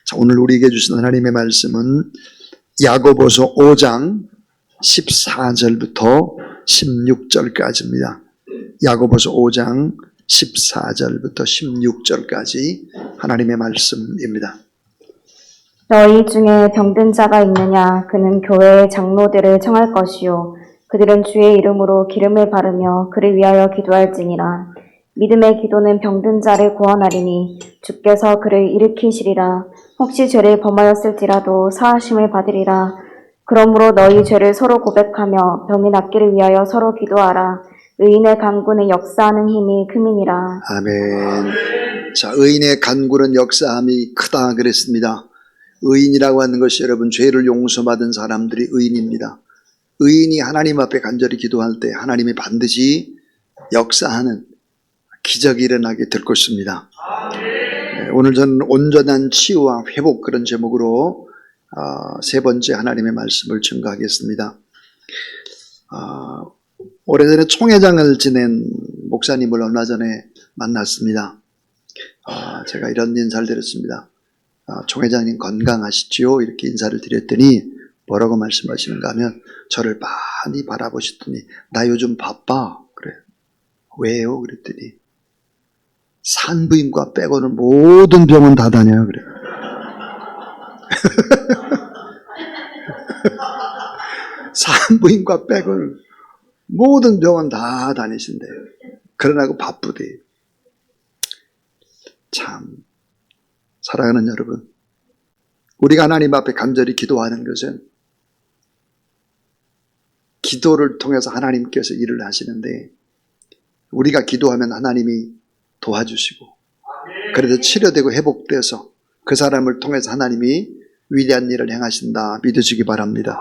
자, 오늘 우리에게 주신 하나님의 말씀은 야고보서 5장 14절부터 16절까지입니다. 야고보서 5장 14절부터 16절까지 하나님의 말씀입니다. 너희 중에 병든 자가 있느냐? 그는 교회의 장로들을 청할 것이요 그들은 주의 이름으로 기름을 바르며 그를 위하여 기도할지니라. 믿음의 기도는 병든 자를 구원하리니 주께서 그를 일으키시리라. 혹시 죄를 범하였을지라도 사하심을 받으리라. 그러므로 너희 죄를 서로 고백하며 병이 낫기를 위하여 서로 기도하라. 의인의 간구는 역사하는 힘이 큼이니라. 아멘. 자, 의인의 간구는 역사함이 크다 그랬습니다. 의인이라고 하는 것이 여러분 죄를 용서받은 사람들이 의인입니다. 의인이 하나님 앞에 간절히 기도할 때 하나님이 반드시 역사하는 기적이 일어나게 될 것입니다. 오늘 저는 온전한 치유와 회복 그런 제목으로 세 번째 하나님의 말씀을 증거하겠습니다. 오래전에 총회장을 지낸 목사님을 얼마 전에 만났습니다. 제가 이런 인사를 드렸습니다. 총회장님 건강하시지요? 이렇게 인사를 드렸더니 뭐라고 말씀하시는가 하면 저를 많이 바라보시더니 나 요즘 바빠. 그래. 왜요? 그랬더니 산부인과 빼고는 모든 병원 다 다녀요. 그래. 산부인과 빼고는 모든 병원 다 다니신대요. 그러나고 바쁘대. 참, 사랑하는 여러분, 우리가 하나님 앞에 간절히 기도하는 것은 기도를 통해서 하나님께서 일을 하시는데 우리가 기도하면 하나님이 도와주시고 그래서 치료되고 회복돼서 그 사람을 통해서 하나님이 위대한 일을 행하신다 믿으시기 바랍니다.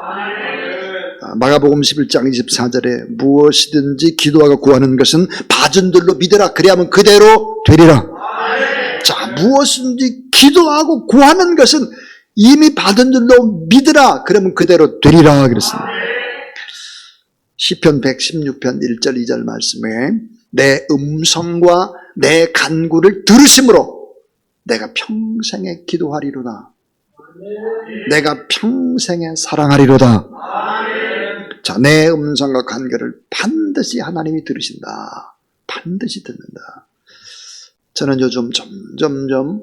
마가복음 11장 24절에 무엇이든지 기도하고 구하는 것은 받은 줄로 믿으라. 그리하면 그대로 되리라. 자, 무엇이든지 기도하고 구하는 것은 이미 받은 줄로 믿으라. 그러면 그대로 되리라 그랬습니다. 시편 116편 1절 2절 말씀에 내 음성과 내 간구를 들으심으로 내가 평생에 기도하리로다. 내가 평생에 사랑하리로다. 자, 내 음성과 간구를 반드시 하나님이 들으신다. 반드시 듣는다. 저는 요즘 점점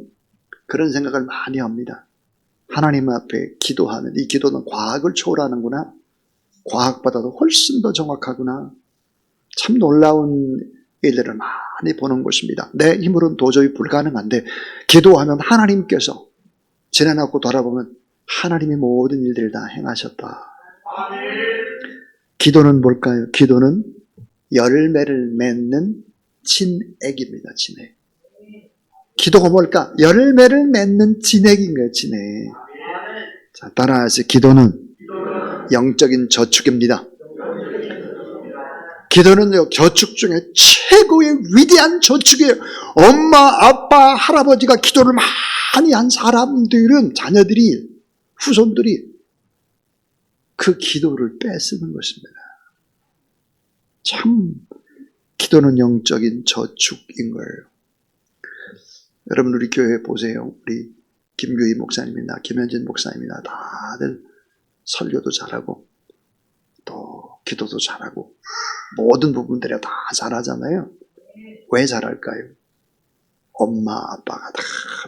그런 생각을 많이 합니다. 하나님 앞에 기도하면 이 기도는 과학을 초월하는구나. 과학보다도 훨씬 더 정확하구나. 참 놀라운 일들을 많이 보는 것입니다. 내 힘으로는 도저히 불가능한데 기도하면 하나님께서 지나놓고 돌아보면 하나님이 모든 일들을 다 행하셨다. 기도는 뭘까요? 기도는 열매를 맺는 진액입니다. 진액. 기도가 뭘까? 열매를 맺는 진액인 거예요. 진액. 자, 따라서 기도는 영적인 저축입니다. 기도는요, 저축 중에 최고의 위대한 저축이에요. 엄마, 아빠, 할아버지가 기도를 많이 한 사람들은, 자녀들이, 후손들이 그 기도를 뺏쓰는 것입니다. 참, 기도는 영적인 저축인 거예요. 여러분, 우리 교회 보세요. 우리 김규희 목사님이나 김현진 목사님이나 다들 설교도 잘하고, 또 기도도 잘하고, 모든 부분들이 다 잘하잖아요. 왜 잘할까요? 엄마, 아빠가 다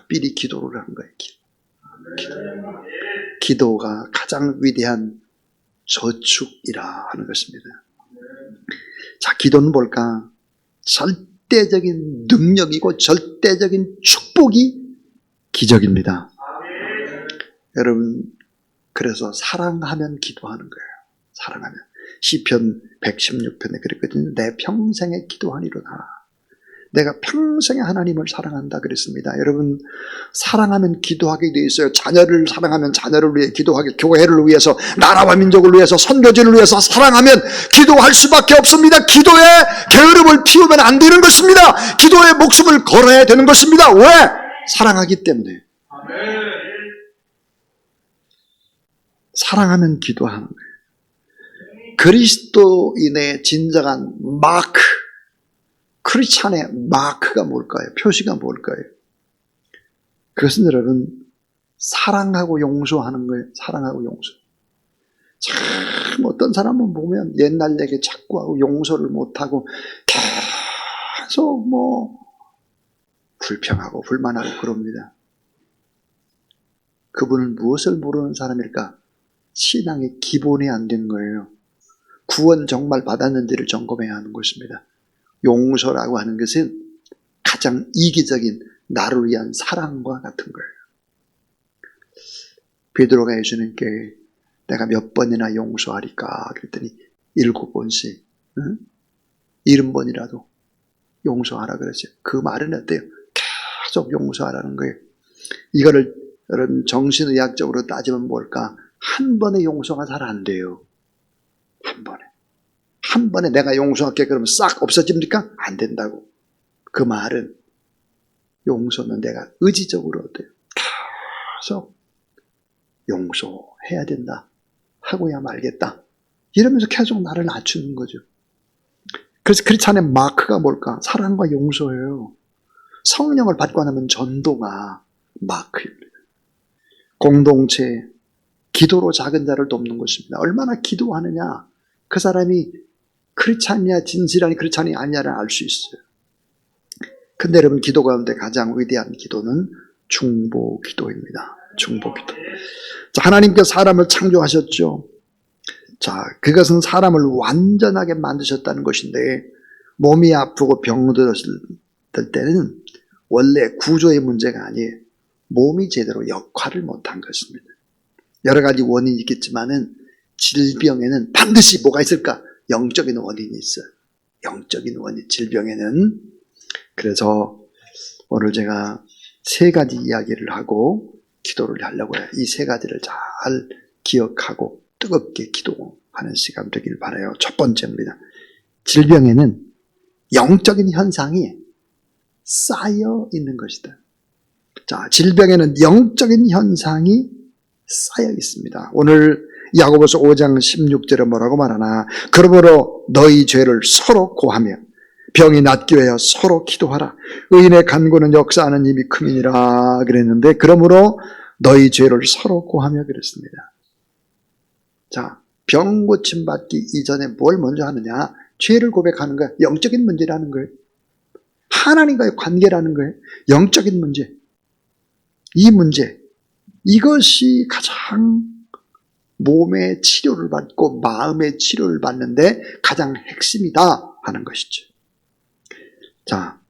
미리 기도를 한 거예요. 기도가 가장 위대한 저축이라 하는 것입니다. 자, 기도는 뭘까? 절대적인 능력이고 절대적인 축복이 기적입니다. 여러분, 그래서 사랑하면 기도하는 거예요. 사랑하면. 시편 116편에 그랬거든요. 내 평생에 기도하리로다. 내가 평생에 하나님을 사랑한다 그랬습니다. 여러분, 사랑하면 기도하게 돼 있어요. 자녀를 사랑하면 자녀를 위해 기도하게, 교회를 위해서, 나라와 민족을 위해서, 선교지를 위해서 사랑하면 기도할 수밖에 없습니다. 기도에 게으름을 피우면 안 되는 것입니다. 기도에 목숨을 걸어야 되는 것입니다. 왜? 사랑하기 때문에. 사랑하면 기도하는 거예요. 그리스도인의 진정한 마크, 크리스찬의 마크가 뭘까요? 표시가 뭘까요? 그것은 여러분 사랑하고 용서하는 거예요. 사랑하고 용서. 참 어떤 사람은 보면 옛날 얘기 자꾸 하고 용서를 못하고 계속 불평하고 불만하고 그럽니다. 그분은 무엇을 모르는 사람일까? 신앙의 기본이 안 된 거예요. 구원 정말 받았는지를 점검해야 하는 것입니다. 용서라고 하는 것은 가장 이기적인 나를 위한 사랑과 같은 거예요. 베드로가 예수님께 내가 몇 번이나 용서하리까 그랬더니 7번씩 70번이라도 용서하라 그랬어요. 그 말은 어때요? 계속 용서하라는 거예요. 이거를 여러분 정신의학적으로 따지면 뭘까? 한 번에 용서가 잘 안 돼요. 한 번에 내가 용서할게 그러면 싹 없어집니까? 안 된다고. 그 말은 용서는 내가 의지적으로 어때요? 계속 용서해야 된다. 하고야 말겠다. 이러면서 계속 나를 낮추는 거죠. 그래서 크리스찬의 마크가 뭘까? 사랑과 용서예요. 성령을 받고 나면 전도가 마크입니다. 공동체, 기도로 작은 자를 돕는 것입니다. 얼마나 기도하느냐, 그 사람이 크리스찬이냐 진실한 크리스찬이 아니냐를 알 수 있어요. 근데 여러분 기도 가운데 가장 위대한 기도는 중보기도입니다. 중보기도. 자, 하나님께서 사람을 창조하셨죠. 자, 그것은 사람을 완전하게 만드셨다는 것인데 몸이 아프고 병들었을 때는 원래 구조의 문제가 아니에요. 몸이 제대로 역할을 못한 것입니다. 여러 가지 원인이 있겠지만은 질병에는 반드시 뭐가 있을까? 영적인 원인이 있어요. 영적인 원인, 질병에는. 그래서 오늘 제가 3가지 이야기를 하고 기도를 하려고 해요. 이 3가지를 잘 기억하고 뜨겁게 기도하는 시간 되길 바라요. 첫 번째입니다. 질병에는 영적인 현상이 쌓여 있는 것이다. 자, 질병에는 영적인 현상이 쌓여 있습니다. 오늘 야고보서 5장 16절에 뭐라고 말하나? 그러므로 너희 죄를 서로 고하며 병이 낫기 위하여 서로 기도하라. 의인의 간구는 역사하는 힘이 큼이니라 그랬는데 그러므로 너희 죄를 서로 고하며 그랬습니다. 자, 병 고침 받기 이전에 뭘 먼저 하느냐? 죄를 고백하는 거야. 영적인 문제라는 거예요. 하나님과의 관계라는 거예요. 영적인 문제. 이 문제, 이것이 가장 몸의 치료를 받고 마음의 치료를 받는데 가장 핵심이다 하는 것이죠. 자,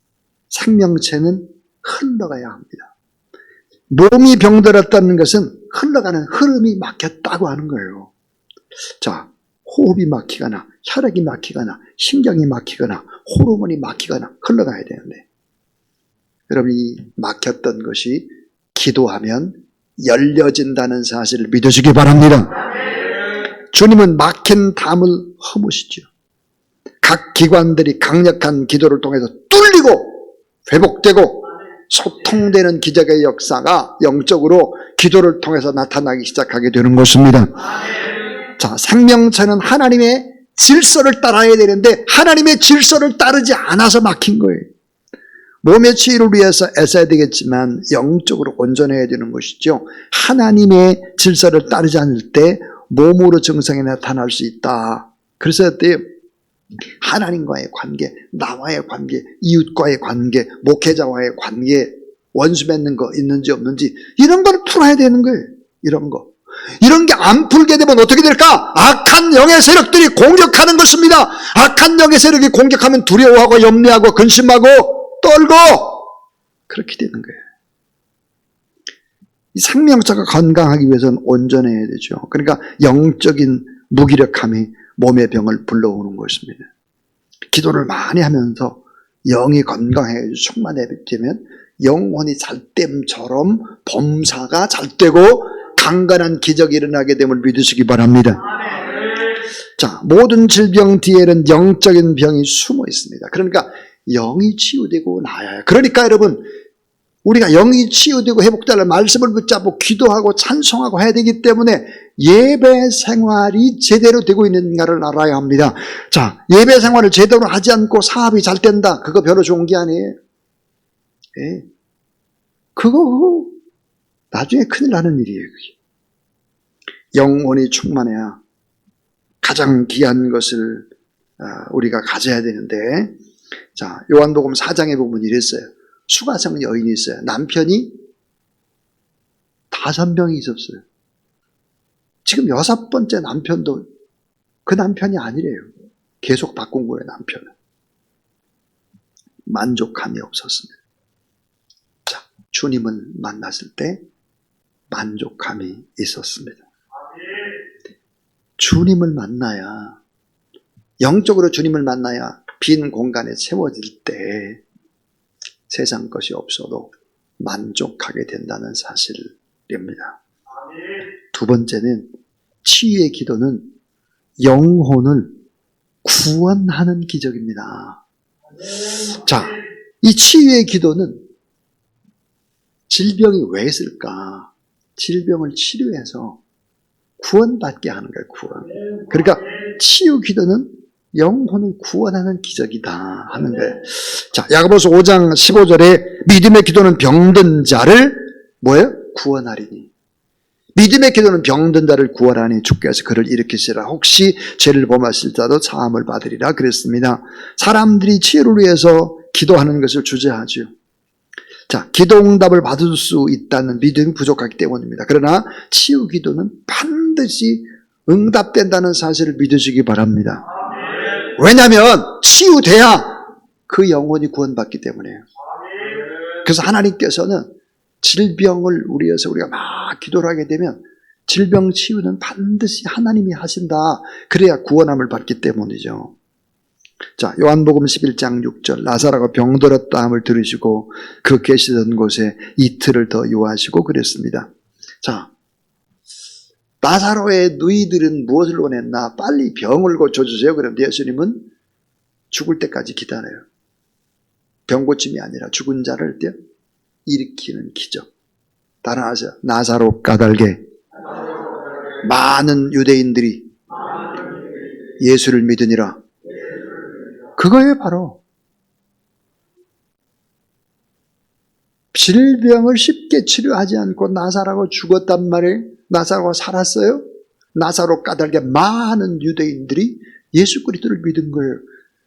생명체는 흘러가야 합니다. 몸이 병들었다는 것은 흘러가는 흐름이 막혔다고 하는 거예요. 자, 호흡이 막히거나 혈액이 막히거나 신경이 막히거나 호르몬이 막히거나 흘러가야 되는데 여러분이 막혔던 것이 기도하면 열려진다는 사실을 믿으시기 바랍니다. 주님은 막힌 담을 허무시죠. 각 기관들이 강력한 기도를 통해서 뚫리고 회복되고 소통되는 기적의 역사가 영적으로 기도를 통해서 나타나기 시작하게 되는 것입니다. 자, 생명체는 하나님의 질서를 따라야 되는데 하나님의 질서를 따르지 않아서 막힌 거예요. 몸의 치유를 위해서 애써야 되겠지만 영적으로 온전해야 되는 것이죠. 하나님의 질서를 따르지 않을 때 몸으로 증상이 나타날 수 있다. 그래서 어때요? 하나님과의 관계, 나와의 관계, 이웃과의 관계, 목회자와의 관계, 원수 맺는 거 있는지 없는지 이런 걸 풀어야 되는 거예요. 이런 거. 이런 게 안 풀게 되면 어떻게 될까? 악한 영의 세력들이 공격하는 것입니다. 악한 영의 세력이 공격하면 두려워하고 염려하고 근심하고 떨고 그렇게 되는 거예요. 이 생명체가 건강하기 위해서는 온전해야 되죠. 그러니까 영적인 무기력함이 몸의 병을 불러오는 것입니다. 기도를 많이 하면서 영이 건강해져 충만해지면 영혼이 잘됨처럼 범사가 잘되고 강건한 기적이 일어나게 됨을 믿으시기 바랍니다. 자, 모든 질병 뒤에는 영적인 병이 숨어 있습니다. 그러니까 영이 치유되고 나아요. 그러니까 여러분 우리가 영이 치유되고 회복되는 말씀을 붙잡고 기도하고 찬송하고 해야 되기 때문에 예배 생활이 제대로 되고 있는가를 알아야 합니다. 자, 예배 생활을 제대로 하지 않고 사업이 잘 된다. 그거 별로 좋은 게 아니에요. 예. 그거 나중에 큰일 나는 일이에요. 그게. 영혼이 충만해야 가장 귀한 것을 우리가 가져야 되는데, 자, 요한복음 4장에 보면 이랬어요. 수가성 여인이 있어요. 남편이 5명이 있었어요. 지금 6번째 남편도 그 남편이 아니래요. 계속 바꾼 거예요, 남편은. 만족감이 없었습니다. 자, 주님을 만났을 때 만족감이 있었습니다. 주님을 만나야, 영적으로 주님을 만나야 빈 공간에 채워질 때 세상 것이 없어도 만족하게 된다는 사실입니다. 두 번째는 치유의 기도는 영혼을 구원하는 기적입니다. 자, 이 치유의 기도는 질병이 왜 있을까? 질병을 치료해서 구원받게 하는 거예요, 구원. 그러니까 치유 기도는 영혼을 구원하는 기적이다 하는 거예요. 자, 야고보서 5장 15절에 믿음의 기도는 병든 자를 뭐예요? 구원하리니. 믿음의 기도는 병든 자를 구원하니 주께서 그를 일으키시라. 혹시 죄를 범하실 자도 사함을 받으리라 그랬습니다. 사람들이 치유를 위해서 기도하는 것을 주저하죠. 자, 기도 응답을 받을 수 있다는 믿음이 부족하기 때문입니다. 그러나 치유 기도는 반드시 응답된다는 사실을 믿으시기 바랍니다. 왜냐하면 치유돼야 그 영혼이 구원받기 때문에요. 그래서 하나님께서는 질병을 위해서 우리가 막 기도를 하게 되면 질병 치유는 반드시 하나님이 하신다. 그래야 구원함을 받기 때문이죠. 자, 요한복음 11장 6절 나사로가 병들었다함을 들으시고 그 계시던 곳에 이틀을 더 유하시고 그랬습니다. 자, 나사로의 누이들은 무엇을 원했나? 빨리 병을 고쳐주세요. 그런데 예수님은 죽을 때까지 기다려요. 병 고침이 아니라 죽은 자를 일으키는 기적. 따라하세요. 나사로 까닭에 많은 유대인들이 예수를 믿으니라. 그거예요, 바로. 질병을 쉽게 치료하지 않고 나사로가 죽었단 말이에요. 나사로가 살았어요. 나사로 까닭에 많은 유대인들이 예수 그리스도를 믿은 거예요.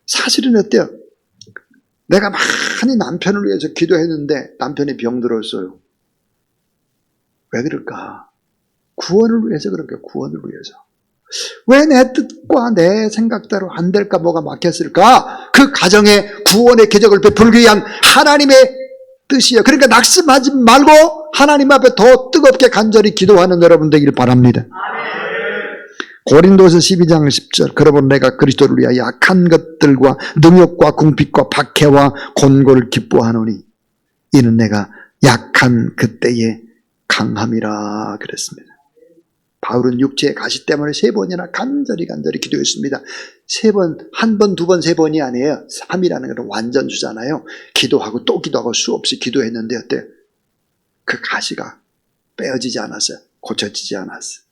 사실은 어때요? 내가 많이 남편을 위해서 기도했는데 남편이 병들었어요. 왜 그럴까? 구원을 위해서 그런 거예요. 구원을 위해서. 왜 내 뜻과 내 생각대로 안 될까? 뭐가 막혔을까? 그 가정에 구원의 기적을 베풀기 위한 하나님의 뜻이에요. 그러니까 낙심하지 말고 하나님 앞에 더 뜨겁게 간절히 기도하는 여러분 되기를 바랍니다. 고린도서 12장 10절 그러므로 내가 그리스도를 위하여 약한 것들과 능욕과 궁핍과 박해와 곤고를 기뻐하노니 이는 내가 약한 그때의 강함이라 그랬습니다. 바울은 육체의 가시 때문에 3번이나 간절히 기도했습니다. 3번, 한 번, 2번, 3번이 아니에요. 3이라는 것은 완전주잖아요. 기도하고 또 기도하고 수없이 기도했는데 어때요? 그 가시가 빼어지지 않았어요. 고쳐지지 않았어요.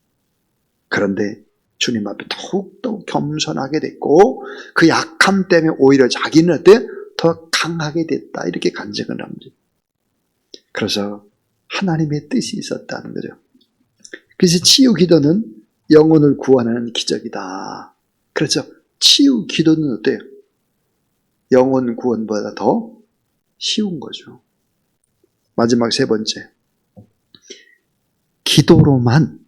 그런데 주님 앞에 더욱더 겸손하게 됐고 그 약함 때문에 오히려 자기는 어때요? 더 강하게 됐다. 이렇게 간증을 합니다. 그래서 하나님의 뜻이 있었다는 거죠. 그래서 치유 기도는 영혼을 구원하는 기적이다. 그래서 치유 기도는 어때요? 영혼 구원보다 더 쉬운 거죠. 마지막 3번째. 기도로만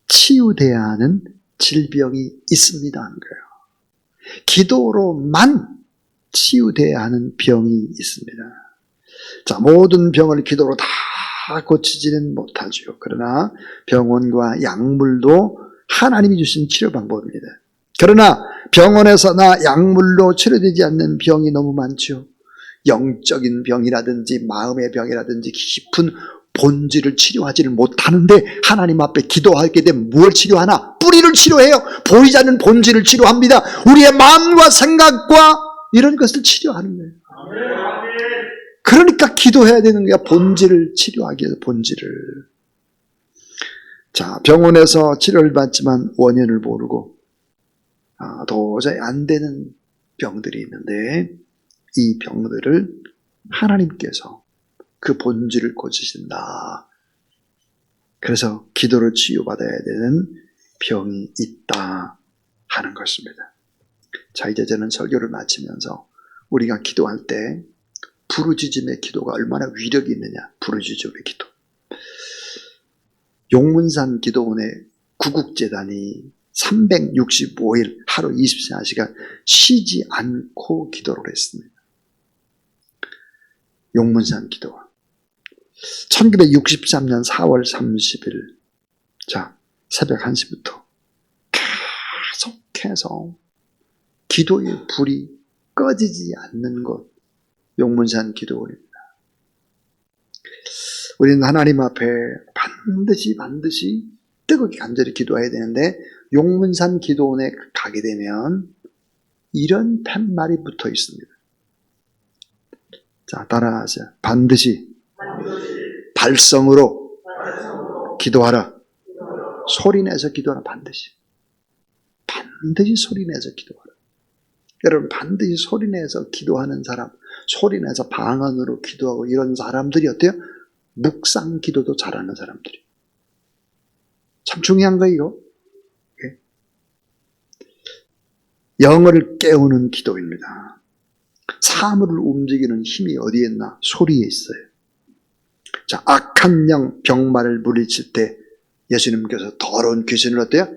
치유돼야 하는 질병이 있습니다 하는 거예요. 기도로만 치유돼야 하는 병이 있습니다. 자, 모든 병을 기도로 다 고치지는 못하죠. 그러나 병원과 약물도 하나님이 주신 치료 방법입니다. 그러나 병원에서나 약물로 치료되지 않는 병이 너무 많죠. 영적인 병이라든지 마음의 병이라든지 깊은 본질을 치료하지를 못하는데 하나님 앞에 기도하게 되면 뭘 치료하나? 뿌리를 치료해요. 보이지 않는 본질을 치료합니다. 우리의 마음과 생각과 이런 것을 치료하는 거예요. 그러니까 기도해야 되는 거야. 본질을 치료하기 위해서 본질을. 자, 병원에서 치료를 받지만 원인을 모르고 도저히 안 되는 병들이 있는데 이 병들을 하나님께서 그 본질을 고치신다. 그래서 기도를 치유받아야 되는 병이 있다 하는 것입니다. 자, 이제 저는 설교를 마치면서 우리가 기도할 때 부르짖음의 기도가 얼마나 위력이 있느냐. 부르짖음의 기도. 용문산 기도원의 구국재단이 365일 하루 24시간 쉬지 않고 기도를 했습니다. 용문산 기도원. 1963년 4월 30일 자, 새벽 1시부터 계속해서 기도의 불이 꺼지지 않는 곳, 용문산 기도원입니다. 우리는 하나님 앞에 반드시 뜨겁게 간절히 기도해야 되는데, 용문산 기도원에 가게 되면 이런 팻말이 붙어 있습니다. 자, 따라하세요. 반드시 발성으로 기도하라. 소리내서 기도하라. 반드시 소리내서 기도하라. 여러분, 반드시 소리내서 기도하는 사람, 소리내서 방언으로 기도하고 이런 사람들이 어때요? 묵상 기도도 잘하는 사람들이. 참 중요한 거예요. 예? 영어를 깨우는 기도입니다. 사물을 움직이는 힘이 어디에 있나? 소리에 있어요. 자, 악한 영, 병마를 물리칠 때 예수님께서 더러운 귀신을 어때요?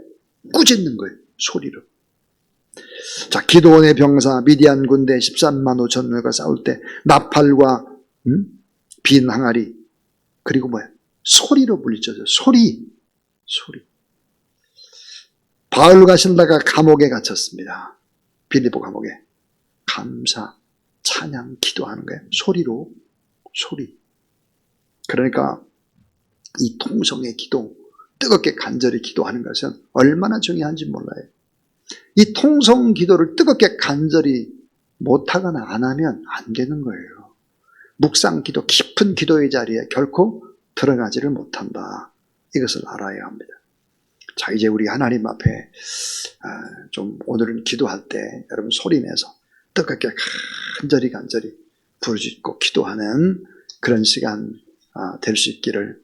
꾸짖는 거예요. 소리로. 자, 기도원의 병사 미디안 군대 13만 5천 명과 싸울 때 나팔과 빈 항아리, 그리고 뭐야? 소리로 물리쳐서 소리. 바울과 실라가 감옥에 갇혔습니다. 빌립보 감옥에. 감사, 찬양, 기도하는 거예요. 소리로. 그러니까 이 통성의 기도, 뜨겁게 간절히 기도하는 것은 얼마나 중요한지 몰라요. 이 통성 기도를 뜨겁게 간절히 못하거나 안 하면 안 되는 거예요. 묵상 기도, 깊은 기도의 자리에 결코 들어가지를 못한다. 이것을 알아야 합니다. 자, 이제 우리 하나님 앞에 좀 오늘은 기도할 때 여러분 소리내서 뜨겁게 간절히 부르짖고 기도하는 그런 시간 될 수 있기를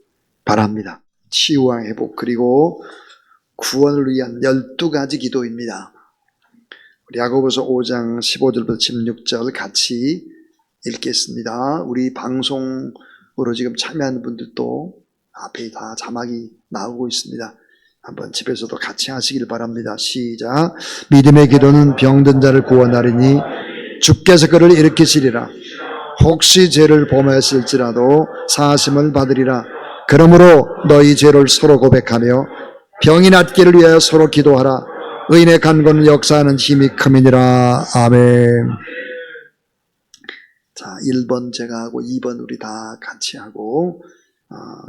바랍니다. 치유와 회복 그리고 구원을 위한 12가지 기도입니다. 우리 야고보서 5장 15절부터 16절 같이 읽겠습니다. 우리 방송으로 지금 참여하는 분들도 앞에 다 자막이 나오고 있습니다. 한번 집에서도 같이 하시길 바랍니다. 시작. 믿음의 기도는 병든 자를 구원하리니 주께서 그를 일으키시리라. 혹시 죄를 범하였을지라도 사하심을 받으리라. 그러므로 너희 죄를 서로 고백하며 병이 낫기를 위하여 서로 기도하라. 의인의 간구는 역사하는 힘이 큼이니라. 아멘. 자, 1번 제가 하고 2번 우리 다 같이 하고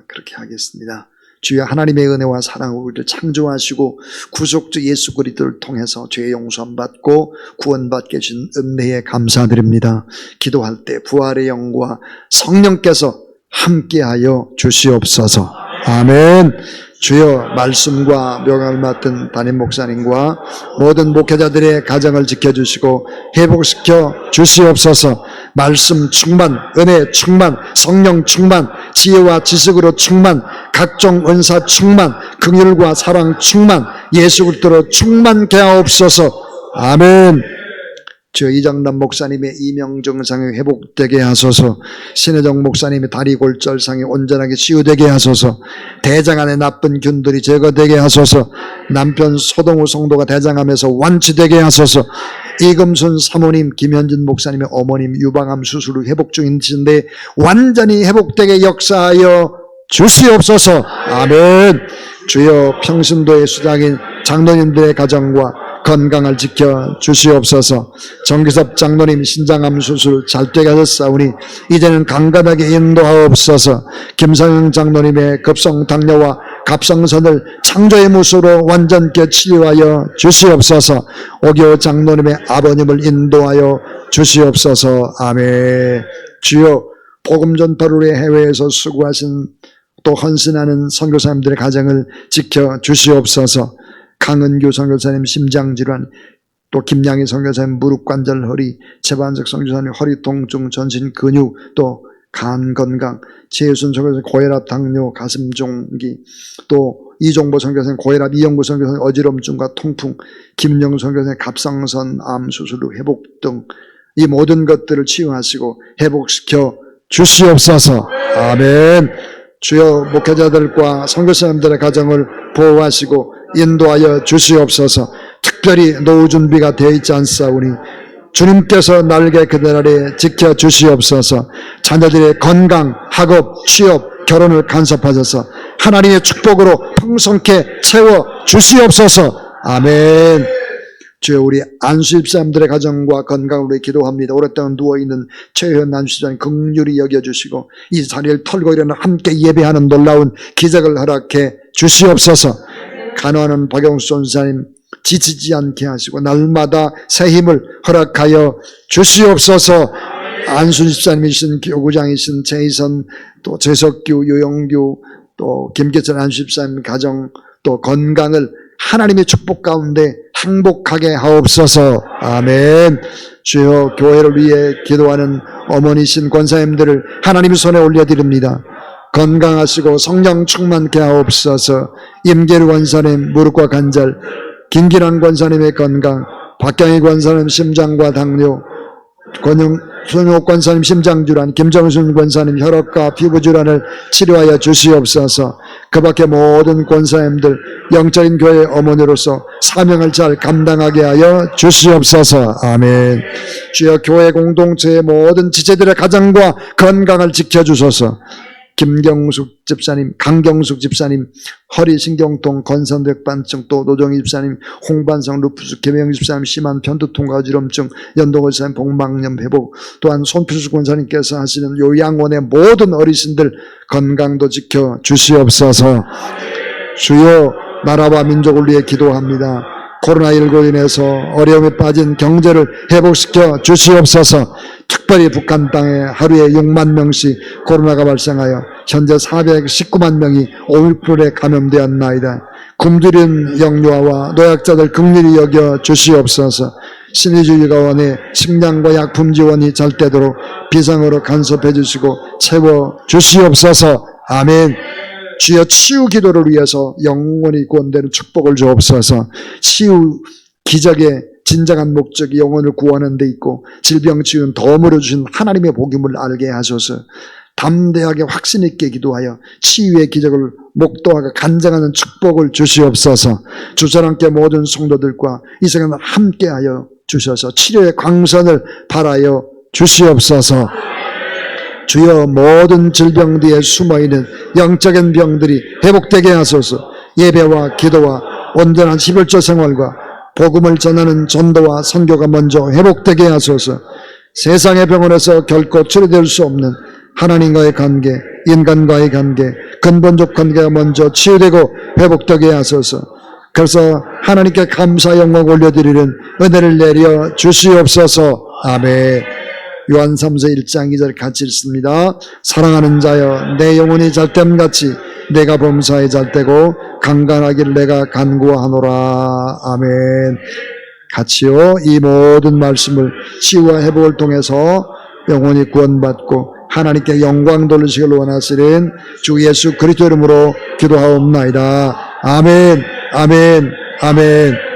그렇게 하겠습니다. 주여 하나님의 은혜와 사랑으로 우리를 창조하시고 구속주 예수 그리스도를 통해서 죄의 용서함 받고 구원받게 해주신 은혜에 감사드립니다. 기도할 때 부활의 영과 성령께서 함께하여 주시옵소서. 아멘. 주여 말씀과 명함을 맡은 담임 목사님과 모든 목회자들의 가정을 지켜주시고 회복시켜 주시옵소서. 말씀 충만, 은혜 충만, 성령 충만, 지혜와 지식으로 충만, 각종 은사 충만, 긍휼과 사랑 충만, 예수 그리스도로 충만케 하옵소서. 아멘. 주여 이장남 목사님의 이명정상이 회복되게 하소서. 신혜정 목사님의 다리 골절상이 온전하게 치유되게 하소서. 대장 안에 나쁜 균들이 제거되게 하소서. 남편 소동우 성도가 대장암에서 완치되게 하소서. 이금순 사모님, 김현진 목사님의 어머님 유방암 수술 후 회복 중이신데 완전히 회복되게 역사하여 주시옵소서. 아멘. 주여 평신도의 수장인 장로님들의 가정과 건강을 지켜 주시옵소서. 정기섭 장로님 신장암 수술 잘 되게 하셨사오니 이제는 강건하게 인도하옵소서. 김상영 장로님의 급성 당뇨와 갑상선을 창조의 무수로 완전케 치유하여 주시옵소서. 오교 장로님의 아버님을 인도하여 주시옵소서. 아멘. 주여 복음 전파를 위해 해외에서 수고하신 또 헌신하는 선교사님들의 가정을 지켜 주시옵소서. 강은규 선교사님 심장질환, 또 김양희 선교사님 무릎관절 허리, 최반석 선교사님 허리 통증, 전신 근육, 또 간 건강, 최순 선교사님 고혈압, 당뇨, 가슴 종기, 또 이종보 선교사님 고혈압, 이영구 선교사님 어지럼증과 통풍, 김영수 선교사님 갑상선 암 수술 후 회복 등 이 모든 것들을 치유하시고 회복시켜 주시옵소서. 아멘. 주여 목회자들과 선교사님들의 가정을 보호하시고 인도하여 주시옵소서. 특별히 노후 준비가 되어 있지 않사오니 주님께서 날개 그들 아래 지켜 주시옵소서. 자녀들의 건강, 학업, 취업, 결혼을 간섭하셔서 하나님의 축복으로 풍성케 채워 주시옵소서. 아멘. 주여 우리 안수집사님들의 가정과 건강을 위해 기도합니다. 오랫동안 누워있는 최현 안수집사님 긍휼히 여겨주시고 이 자리를 털고 일어나 함께 예배하는 놀라운 기적을 허락해 주시옵소서. 간호하는 박영수 전사님 지치지 않게 하시고 날마다 새 힘을 허락하여 주시옵소서. 안수집사님이신 교구장이신 최희선, 또 최석규, 유영규, 또 김계철 안수집사님 가정, 또 건강을 하나님의 축복 가운데 행복하게 하옵소서. 아멘. 주여 교회를 위해 기도하는 어머니신 권사님들을 하나님의 손에 올려드립니다. 건강하시고 성령 충만케 하옵소서. 임계루 권사님 무릎과 관절, 김기란 권사님의 건강, 박경희 권사님 심장과 당뇨, 손용옥 권사님 심장질환, 김정순 권사님 혈압과 피부질환을 치료하여 주시옵소서. 그 밖에 모든 권사님들 영적인 교회 어머니로서 사명을 잘 감당하게 하여 주시옵소서. 아멘. 주여 교회 공동체의 모든 지체들의 가정과 건강을 지켜주소서. 김경숙 집사님, 강경숙 집사님, 허리신경통, 건선백반증, 또 노정희 집사님, 홍반성, 루푸스, 김영 집사님, 심한 편두통과 어지럼증, 연동호 집사님, 복막염 회복, 또한 손필수 권사님께서 하시는 요양원의 모든 어르신들 건강도 지켜 주시옵소서. 주여 나라와 민족을 위해 기도합니다. 코로나19로 인해서 어려움에 빠진 경제를 회복시켜 주시옵소서. 특별히 북한 땅에 하루에 6만 명씩 코로나가 발생하여 현재 419만 명이 오미크론에 감염되었나이다. 굶주린 영유아와 노약자들 긍휼히 여겨 주시옵소서. 신의주의가원의 식량과 약품 지원이 잘 되도록 비상으로 간섭해 주시고 채워 주시옵소서. 아멘. 주여 치유 기도를 위해서 영원히 구원되는 축복을 주옵소서. 치유 기적의 진정한 목적이 영혼을 구하는 데 있고 질병 치유는 덤으로 주신 하나님의 복음을 알게 하소서. 담대하게 확신 있게 기도하여 치유의 기적을 목도하고 간증하는 축복을 주시옵소서. 주처럼 함께 모든 성도들과 이 시간 함께하여 주셔서 치료의 광선을 발하여 주시옵소서. 주여 모든 질병 뒤에 숨어있는 영적인 병들이 회복되게 하소서. 예배와 기도와 온전한 11조 생활과 복음을 전하는 전도와 선교가 먼저 회복되게 하소서. 세상의 병원에서 결코 치료될 수 없는 하나님과의 관계, 인간과의 관계, 근본적 관계가 먼저 치유되고 회복되게 하소서. 그래서 하나님께 감사 영광 올려드리는 은혜를 내려 주시옵소서. 아멘. 요한 3서 1장 2절 같이 읽습니다. 사랑하는 자여 내 영혼이 잘됨같이 내가 범사에 잘되고 강간하길 내가 간구하노라. 아멘. 같이요. 이 모든 말씀을 치유와 회복을 통해서 영혼이 구원받고 하나님께 영광 돌리시길 원하시는 주 예수 그리스도 이름으로 기도하옵나이다. 아멘. 아멘. 아멘.